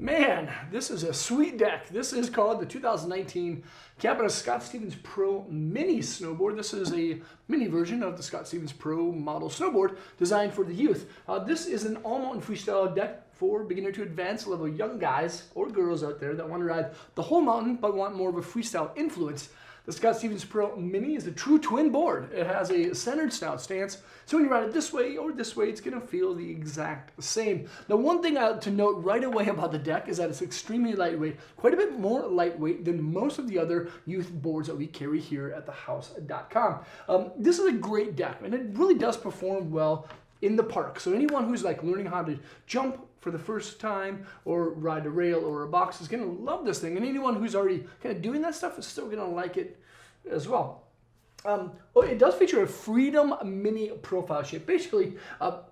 Man, this is a sweet deck. This is called the 2019 Capita Scott Stevens Pro Mini Snowboard. This is a mini version of the Scott Stevens Pro model snowboard designed for the youth. This is an all-mountain freestyle deck for beginner to advanced level young guys or girls out there that want to ride the whole mountain but want more of a freestyle influence. The Scott Stevens Pro Mini is a true twin board. It has a centered snout stance, so when you ride it this way or this way, it's going to feel the exact same. Now, one thing to note right away about the deck is that it's extremely lightweight, quite a bit more lightweight than most of the other youth boards that we carry here at thehouse.com. This is a great deck, and it really does perform well in the park. So anyone who's like learning how to jump for the first time or ride a rail or a box is gonna love this thing. And anyone who's already kind of doing that stuff is still gonna like it as well. It does feature a Freedom Mini profile shape. Basically,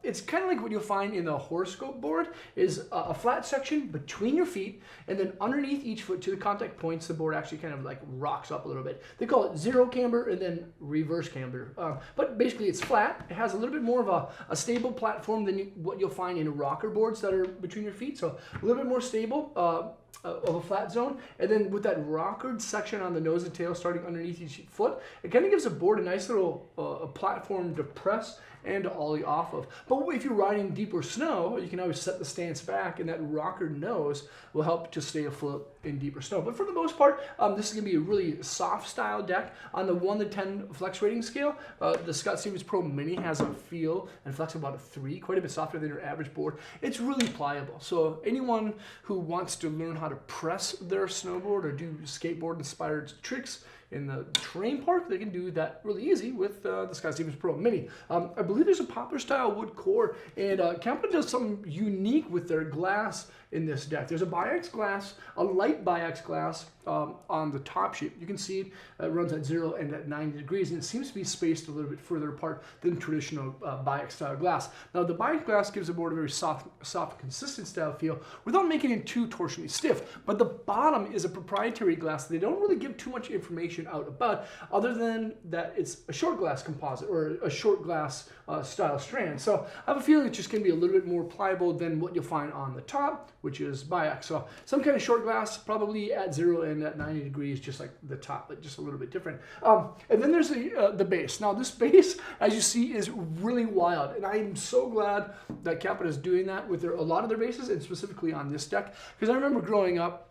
it's kind of like what you'll find in the horoscope board is a flat section between your feet, and then underneath each foot to the contact points, the board actually kind of like rocks up a little bit. They call it zero camber and then reverse camber. But basically it's flat. It has a little bit more of a stable platform than what you'll find in rocker boards that are between your feet. So a little bit more stable of a flat zone. And then with that rockered section on the nose and tail starting underneath each foot, it kind of gives the board a nice little platform to press and to ollie off of. But if you're riding deeper snow, you can always set the stance back, and that rocker nose will help to stay afloat in deeper snow. But for the most part, this is going to be a really soft style deck. On the 1 to 10 flex rating scale, the Scott Stevens Pro Mini has a feel and flex of about a 3, quite a bit softer than your average board. It's really pliable. So anyone who wants to learn how to press their snowboard or do skateboard inspired tricks in the terrain park, they can do that really easy with the Scott Stevens Pro Mini. I believe there's a poplar style wood core, and Capita does something unique with their glass in this deck. There's a biax glass, a light biax glass on the top shape. You can see it runs at 0 and at 90 degrees, and it seems to be spaced a little bit further apart than traditional biax style glass. Now, the biax glass gives the board a very soft, consistent style feel without making it too torsionally stiff. But the bottom is a proprietary glass that they don't really give too much information out about, other than that it's a short glass composite or a short glass style strand. So I have a feeling it's just going to be a little bit more pliable than what you'll find on the top, which is biax. So some kind of short glass, probably at 0 and at 90 degrees, just like the top, but just a little bit different. And then there's the base. Now this base, as you see, is really wild, and I'm so glad that Capita is doing that with a lot of their bases, and specifically on this deck, because I remember growing up,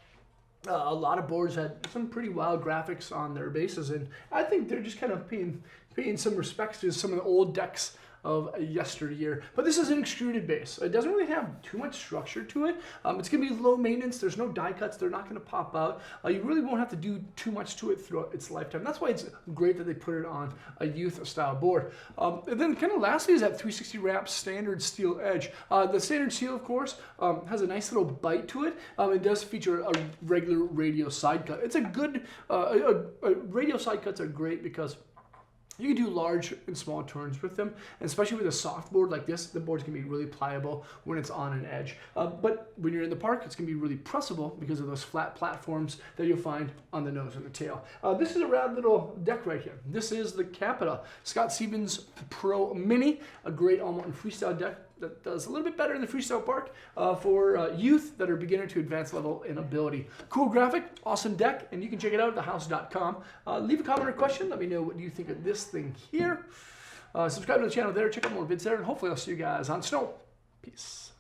a lot of boards had some pretty wild graphics on their bases, and I think they're just kind of paying some respects to some of the old decks of yesteryear. But this is an extruded base. It doesn't really have too much structure to it. It's going to be low maintenance. There's no die cuts. They're not going to pop out. You really won't have to do too much to it throughout its lifetime. That's why it's great that they put it on a youth style board. And then kind of lastly is that 360 wrap standard steel edge. The standard steel, of course, has a nice little bite to it. It does feature a regular radial side cut. It's a good, radial side cuts are great because you can do large and small turns with them, and especially with a soft board like this, the board's gonna be really pliable when it's on an edge. But when you're in the park, it's gonna be really pressable because of those flat platforms that you'll find on the nose and the tail. This is a rad little deck right here. This is the Capita Scott Stevens Pro Mini, a great all-mountain freestyle deck that does a little bit better in the freestyle park for youth that are beginner to advanced level in ability. Cool graphic, awesome deck, and you can check it out at thehouse.com. Leave a comment or question. Let me know what you think of this thing here. Subscribe to the channel there. Check out more vids there, and hopefully I'll see you guys on snow. Peace.